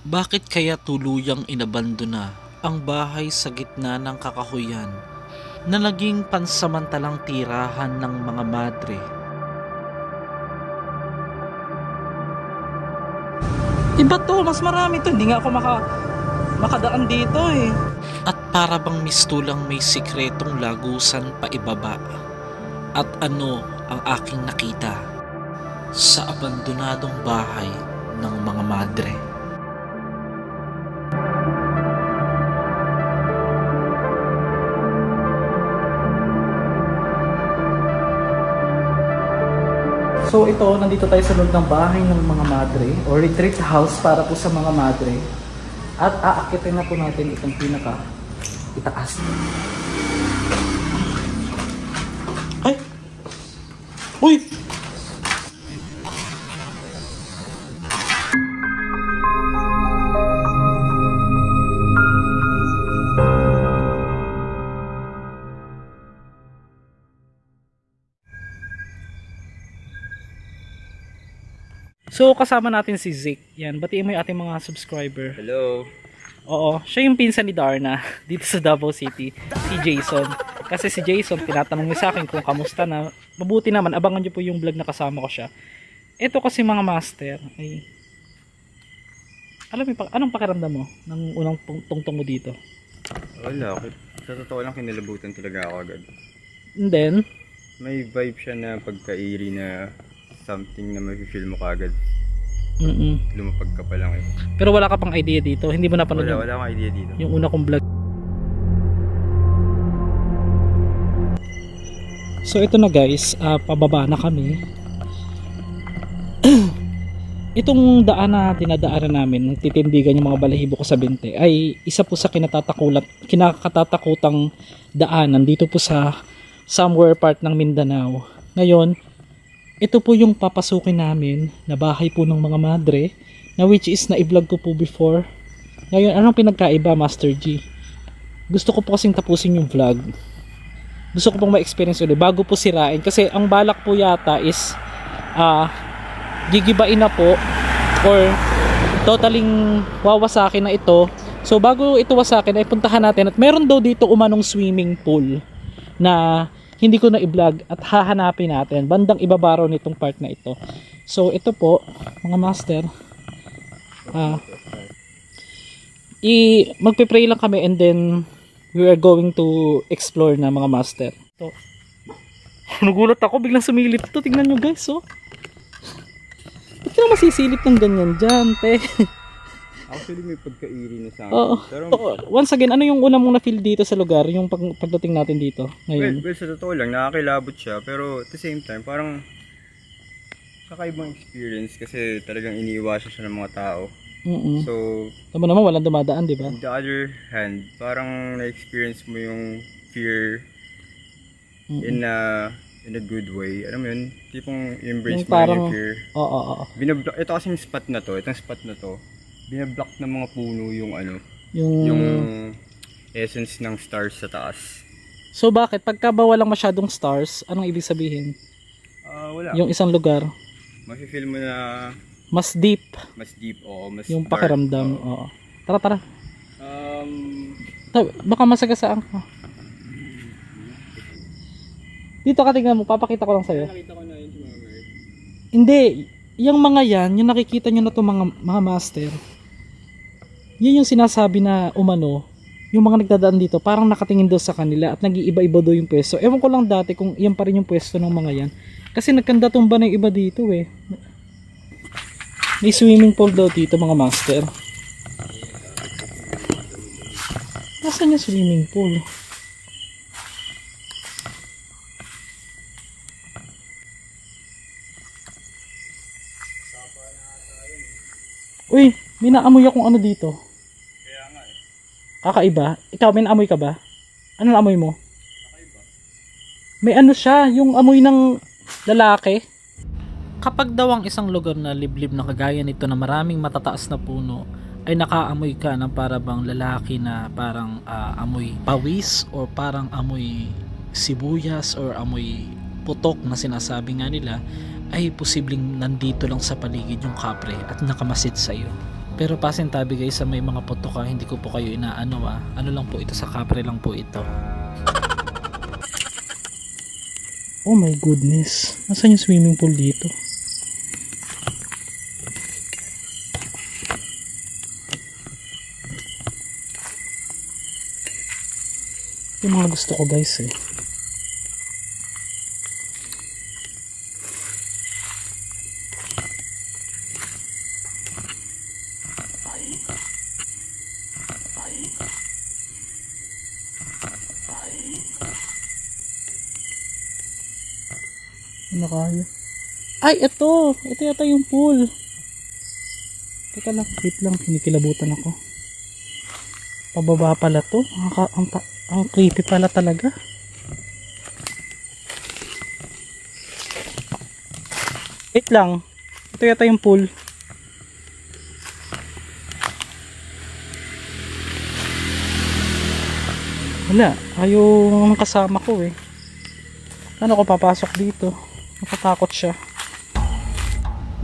Bakit kaya tuluyang inabandona ang bahay sa gitna ng kakahuyan na naging pansamantalang tirahan ng mga madre? Iba to, mas marami to. Hindi nga ako makadaan dito eh. At para bang mistulang may sikretong lagusan pa ibaba. At ano ang aking nakita sa abandonadong bahay ng mga madre? So ito, nandito tayo sa loob ng bahay ng mga madre o retreat house para po sa mga madre. At aakitin na po natin itong pinaka itaas. Ay! Uy! So kasama natin si Zik. Yan, batiin mo yung ating mga subscriber. Hello. Oo, siya yung pinsan ni Darna dito sa Davao City, si Jason. Kasi si Jason, tinatanong niya sa akin kung kamusta na. Mabuti naman, abangan niyo po yung vlog na kasama ko siya. Ito kasi mga master, ay alam mo, anong pakiramdam mo ng unang tungtong mo dito? Wala, sa totoo lang kinilabutan talaga ako agad. And then, may vibe siya na pagka-eerie na something na may-feel mo kaagad. Lumapag ka pa lang eh. Pero wala ka pang idea dito, hindi mo napanood wala akong idea dito. Yung una kong vlog. So ito na guys, pababa na kami. Itong daan na dinadaanan namin, titindigan yung mga balahibo ko sa binte, ay isa po sa kinakatatakutang daanan dito po sa somewhere part ng Mindanao. Ngayon, ito po yung papasukin namin na bahay po ng mga madre, na which is na-vlog ko po before. Ngayon, anong pinagkaiba, Master G? Gusto ko po kasing tapusin yung vlog. Gusto ko pong ma-experience ulit bago po sirain. Kasi ang balak po yata is gigibain na po or totaling wawasakin na ito. So bago ito wasakin ay puntahan natin at meron daw dito umanong swimming pool na hindi ko na i-vlog at hahanapin natin bandang ibabaraw nitong part na ito. So ito po mga master, magpe-pray lang kami and then we are going to explore na mga master. So, nagulat ako, biglang sumilip to. Tingnan nyo guys, oh. Ba't ka masisilip ng ganyan dyan, te? Actually may pagka-eerie na sa akin. Oo. Pero, once again, ano yung una mong na-feel dito sa lugar? Yung pagdating natin dito ngayon? well, sa totoo lang, nakakilabot siya. Pero at the same time, parang kakaibang experience kasi talagang iniiwasan siya ng mga tao. So, tama naman, walang dumadaan, di ba? on the other hand, parang na-experience mo yung fear in a good way. Alam mo yun? Tipong embrace mo yung fear. Oo. Ito kasing spot na to, itong spot na to, binablock ng mga puno yung yung essence ng stars sa taas. So bakit? Pagka ba walang masyadong stars, anong ibig sabihin? Wala. Yung isang lugar, Mafe-feel mo na mas deep. mas deep, mas Yung dark. pakiramdam. Oo. Tara. Baka masagasaan ka. Dito ka, tingnan mo, papakita ko lang sa'yo. Nakita ko na yun, Hindi, yung mga yan, yung nakikita nyo na to mga master, yun yung sinasabi na umano, yung mga nagdadaan dito, parang nakatingin daw sa kanila at nag-iiba-iba daw yung pwesto. Ewan ko lang dati kung yan pa rin yung pwesto ng mga yan. Kasi nagkandatumba na yung iba dito eh. May swimming pool daw dito mga master. Nasaan yung swimming pool? Uy, may naamoy akong ano dito. Kaya nga eh. Kakaiba? Ikaw, may naamoy ka ba? Ano naamoy mo? Kakaiba. May ano siya, yung amoy ng lalaki. Kapag daw ang isang lugar na liblib na kagaya nito na maraming matataas na puno ay nakaamoy ka ng parang lalaki na parang amoy pawis or parang amoy sibuyas or amoy putok na sinasabi nga nila, ay posibleng nandito lang sa paligid yung kapre at nakamasid sa iyo. Pero pasintabi guys sa may mga putuka, hindi ko po kayo inaano ano lang po ito, sa kapre lang po ito. Oh my goodness, nasaan yung swimming pool dito? Yung mga gusto ko guys eh. Ano kaya? Ay, ito yata yung pool. Teka lang, wait lang, kinikilabutan ako. Pababa pala to. Ang creepy pala talaga. Wait lang, ito yata yung pool. Wala, ayaw ng kasama ko eh. Ano ko papasok dito? Natatakot siya.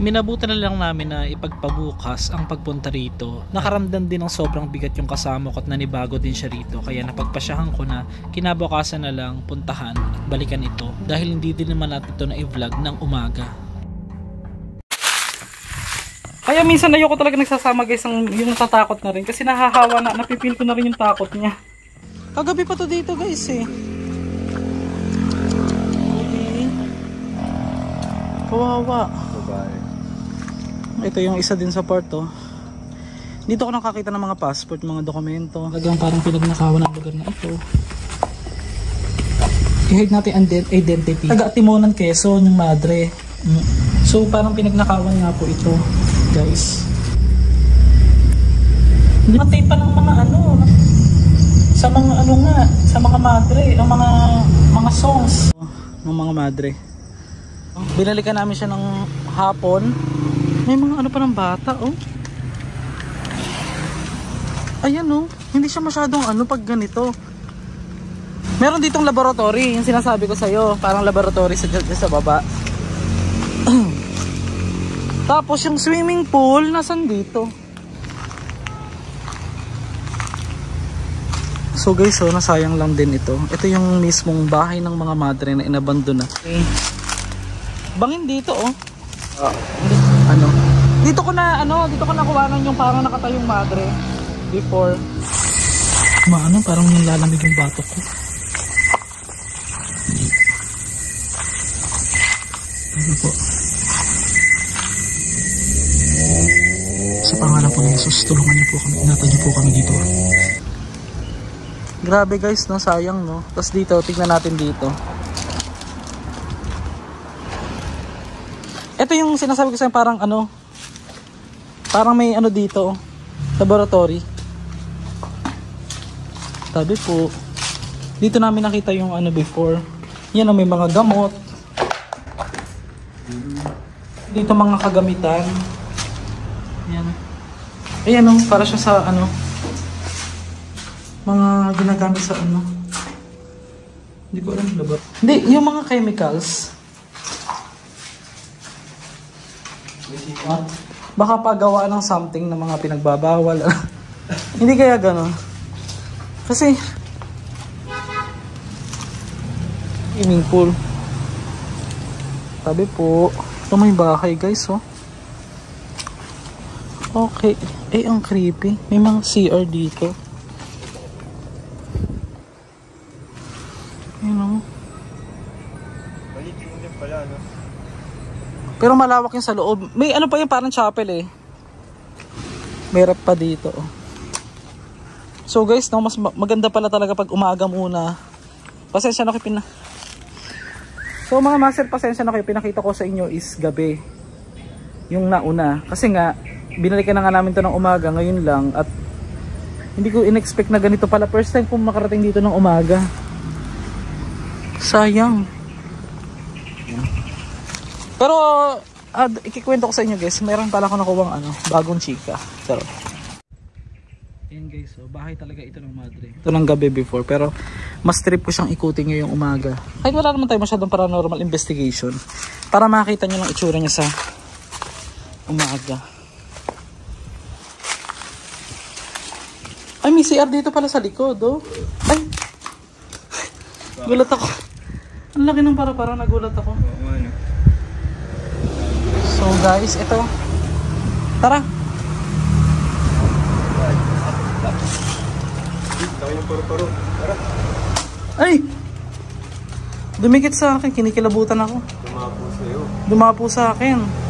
Minabutan na lang namin na ipagpabukas ang pagpunta rito. Nakaramdam din ng sobrang bigat yung kasama ko at nanibago din siya rito. Kaya napagpasyahan ko na kinabukasan na lang puntahan at balikan ito. Dahil hindi din naman natin ito na i-vlog ng umaga. Kaya minsan ayoko talaga nagsasama guys yung natatakot na rin. Kasi nahahawa na, napipil ko na rin yung takot niya. Kagabi pa to dito guys eh. Kawawa. Ito yung isa din sa porto. Dito ko nakakita ng mga passport, mga dokumento. Talagang parang pinagnakawan ng lugar na ito. I-hide natin ang identity. Taga Timonan, Quezon, yung madre. So parang pinagnakawan nga po ito, guys. Matay pa ng mga ano, sa mga ano nga, sa mga madre, ang mga songs ng mga madre. Binalikan namin siya ng hapon. May mga ano pa ng bata, oh. Ayan, oh. Hindi siya masyadong ano pag ganito. Meron ditong laboratory, yung sinasabi ko sa'yo. Parang laboratory sa baba. Tapos yung swimming pool, nasan dito? So guys, oh, nasayang lang din ito. Ito yung mismong bahay ng mga madre na inabandona. Okay. Bangin dito, oh. Ano? Dito ko nakuhanan yung parang nakatayong madre before. Parang nilalamig yung batok ko. Ano po? Sa pangalan po ng Jesus, tulungan niyo po kami. Ingatan niyo po kami dito. Grabe guys, no? Sayang, no? Tapos dito, tignan natin dito. Ito yung sinasabi ko sa'yo, parang ano, parang may ano dito, laboratory. Sabi po, dito namin nakita yung ano before. Yan, may mga gamot. Dito mga kagamitan. Yan. Ayan, para siya sa ano, mga ginagamit sa ano. Hindi ko alam, laboratory. Hindi, yung mga chemicals. Baka pagawa ng something na mga pinagbabawal. Hindi kaya gano'n. Kasi swimming pool. Sabi po, ito may bahay guys, oh. Okay. Ang creepy. May mga CR dito. Maliit din pala, no? Pero malawak yung sa loob. May ano pa yung parang chapel eh. May rep pa dito. So guys, no, mas maganda pala talaga pag umaga muna. Pasensya na kayo So mga master, pasensya na kayo. Pinakita ko sa inyo is gabi. Yung nauna. Kasi nga, binalikan na nga namin to ng umaga. Ngayon lang. At hindi ko in-expect na ganito pala. First time kong makarating dito ng umaga. Sayang. Pero ikikwento ko sa inyo guys, meron pala ako nakuwang bagong chika. Pero ayan guys, so bahay talaga ito ng madre. Ito ng gabi before, pero mas trip ko siyang ikutin ngayong umaga. Kahit wala naman tayo masyadong paranormal investigation, para makita nyo lang itsura niya sa umaga. Ay, may CR dito pala sa likod, oh. Ay! Gulat ako. Ang laki ng para nagulat ako. Oo, ano. So guys, ito. Tara! Tayo ng paro-paro. Tara. Ay! Dumikit sa akin, kinikilabutan ako. Tumapo sa'yo. Dumapo sa akin.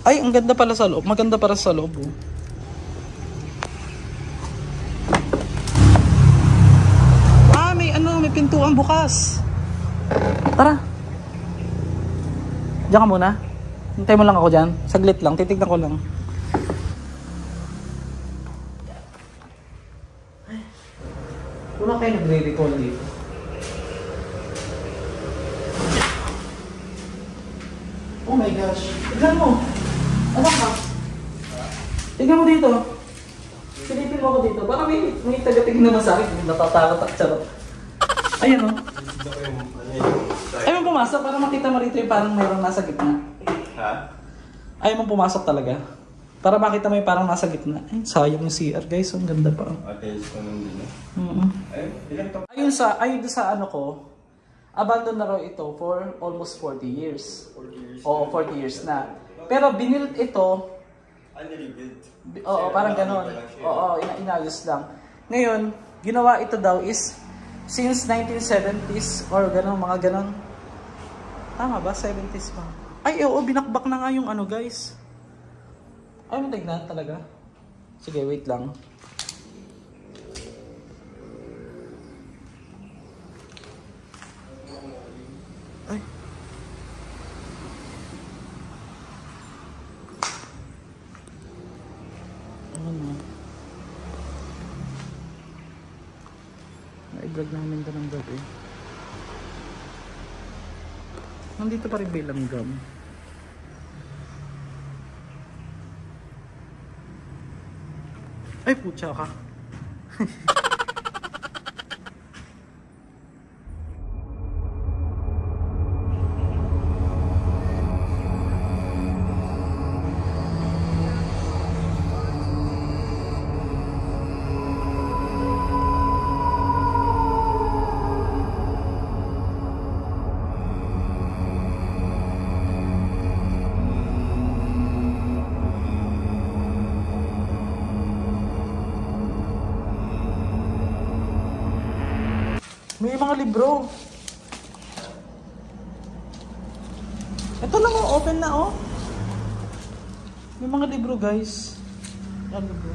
Ay, ang ganda pala sa loob. Maganda para sa loob, oh. Ah, may pintuan bukas. Tara. Diyan ka muna. Hintay mo lang ako dyan. Saglit lang, titignan ko lang. Wala kayo nagre-recall dito. Oh my gosh. Tignan mo. Ano ka? Tignan mo dito. Silipin mo ako dito. Baka may taga-tignan naman sa akin. Natatakot at charot. Ayan o. Ayaw mo pumasok para makita mo rito yung parang mayroong nasa gitna. Ha? Ayaw mo pumasok talaga. Para makita mo yung parang nasa gitna. Ay, sayang yung CR guys. Ang ganda pa. Attached ko nung din. Ayun sa ano ko, abandon na raw ito for almost 40 years. 40 years. Oo, 40 years na. Pero binild ito, Unrebuilt. oo, parang ganon. Oo, inayos lang. Ngayon, ginawa ito daw is since 1970s or ganon, mga ganon. Tama ba? 70s pa. Ay, oo, binakbak na nga yung ano guys. Ay, mo tignan talaga. Sige, wait lang. Ay. Ano? Na-vlog namin ito ng gabi. Nandito pa rin bilang gum. Ay, putya ka. May mga libro. Ito lang oh, open na oh. May mga libro guys. Yan libro.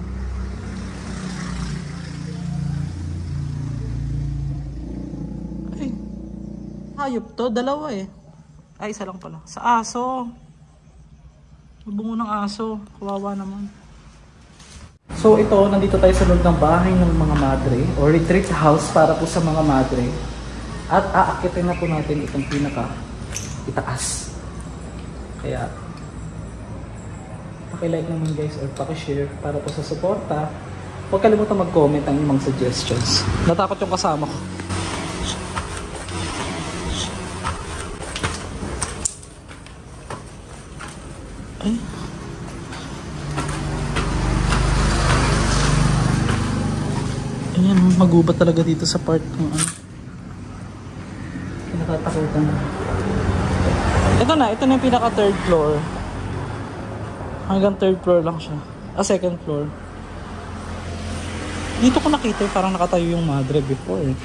Ay. Hayop to, dalawa eh. Ay, isa lang pala. Sa aso. Bungo ng aso. Kawawa naman. So ito, nandito tayo sa loob ng bahay ng mga madre o retreat house para po sa mga madre. At aakitin na po natin itong pinaka itaas. Kaya paki-like naman guys or paki-share para po sa suporta. Huwag kalimutan mag-comment ang inyong suggestions. Natakot yung kasama ko. Ay. Ayan, magubat talaga dito sa part ng ano. Nakatakutan na. Ito na yung pinaka third floor. Hanggang third floor lang siya. Second floor. Dito ko nakita parang nakatayo yung madre before eh.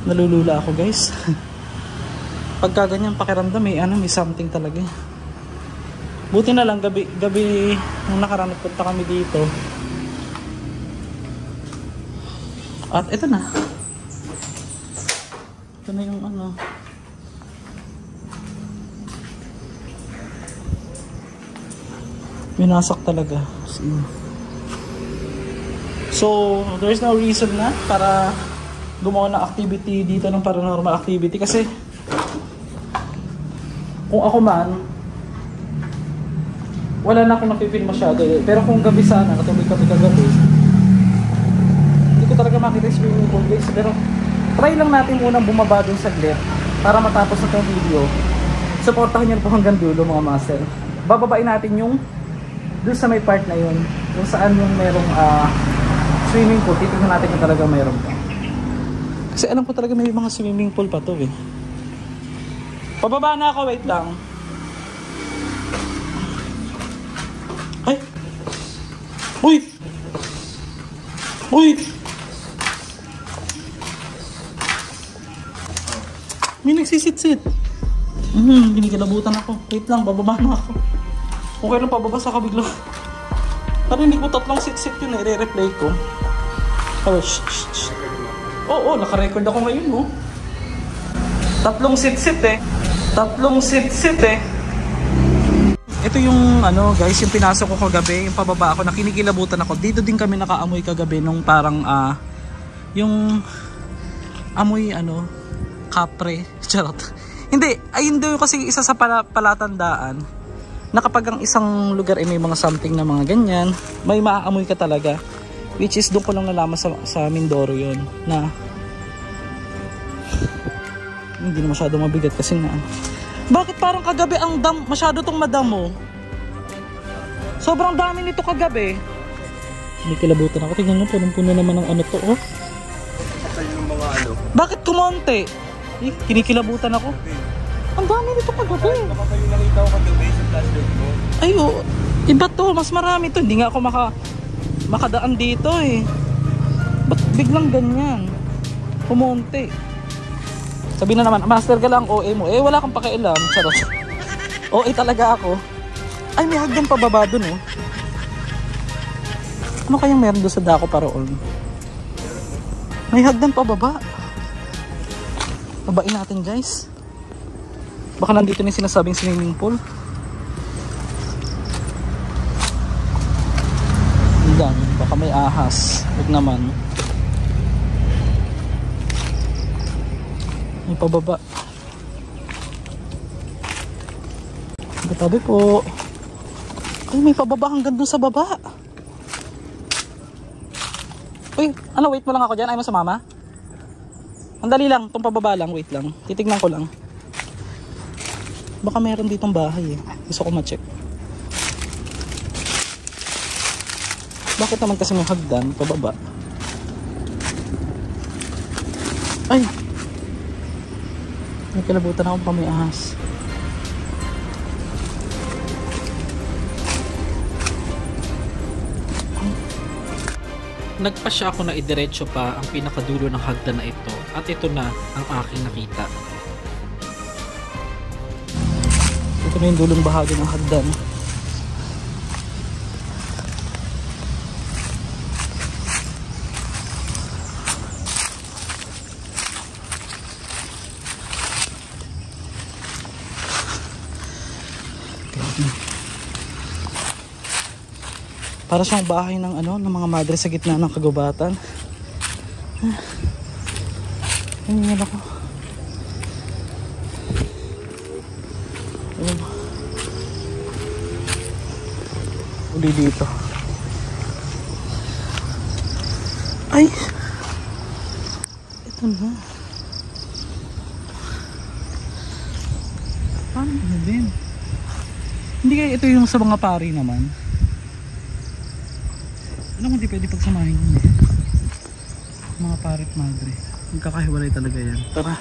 Nalulula ako guys. Pagka ganyan pakiramdam may something talaga. Buti na lang gabi nung nakaraan punta kami dito. At ito na. Ito na yung ano. Minasak talaga. So, there's no reason na para gumawa ng activity dito ng paranormal activity kasi kung ako man wala na akong napipil masyado eh. Pero kung gabi sana, katulad kami kagabi, hindi ko talaga makita yung swimming pool guys. Pero try lang natin munang bumaba dun saglit para matapos na itong video. Supportahan nyo po hanggang dulo mga master. Bababain natin yung doon sa may part na yun, kung saan yung merong swimming pool. Titignan natin kung talaga mayroon pa. Kasi alam ko talaga may mga swimming pool pa to eh. Pababa na ako, wait lang. Ay! Uy! Uy! May nagsisit-sit. Ginikilabutan ako. Wait lang, bababa na ako. Okay lang, pababa sa kabigla. Narinig ko 3 sit-sit yun eh. I-replay ko. Oh, shh. Oo, naka-record ako ngayon mo. 3 sit-sit eh. 3 sit-sit eh. Ito yung ano guys, yung pinasok ko kagabi, yung pababa ako, nakinikilabutan ako. Dito din kami nakaamoy kagabi nung parang yung amoy ano, kapre. Charot. Hindi, ayun daw kasi isa sa palatandaan na kapag ang isang lugar ay may mga something na mga ganyan, may maaamoy ka talaga. Which is doon ko lang nalaman sa Mindoro yun na hindi na masyado mabigat kasi nga bakit parang kagabi ang masyado tong madamo. Sobrang dami nito kagabi. Hindi kilabutan ako. Tingnan nyo, punong-puno naman ng ano to oh. Bakit kumonte? Kinikilabutan ako. Ang dami nito kagabi. Kapag yung nakita ko kagabi sa flashlight ko. Ay oh, iba to, mas marami to. Hindi nga ako makadaan dito eh. Ba't biglang ganyan? Kumonte. Sabi na naman, master ka lang OA mo. Eh wala kang pakialam. Charot. OA talaga ako. Ay may hagdan pababa dun oh. Ano kayang meron doon sa dako paroon? May hagdan pababa. Babain natin guys. Baka nandito na yung sinasabing swimming pool. Diyan, baka may ahas. Huwag naman. May pababa. Tabi po. Ay, may pababa hanggang dun sa baba. Uy, ano, wait mo lang ako dyan. Ayaw mo sumama? Andali lang, itong pababa lang. Wait lang, titignan ko lang. Baka meron ditong bahay eh. Gusto ko ma-check. Bakit naman kasi may hagdan pababa? Ay! May kilabutan akong pa may ahas. Nagpasya ako na idiretso pa ang pinakadulo ng hagdan na ito at ito na ang aking nakita. Ito na yung dulong bahagi ng hagdan. Para siyang bahay ng ano, ng mga madre sa gitna ng kagubatan. Ayun ako. Ayun. Uli dito. Ay! Ito na. Paano na din? Hindi kaya ito yung sa mga pari naman. Alam mo, di pwede pagsamahin yun eh. Mga parit madre. Magkakahiwalay talaga yan. Tara.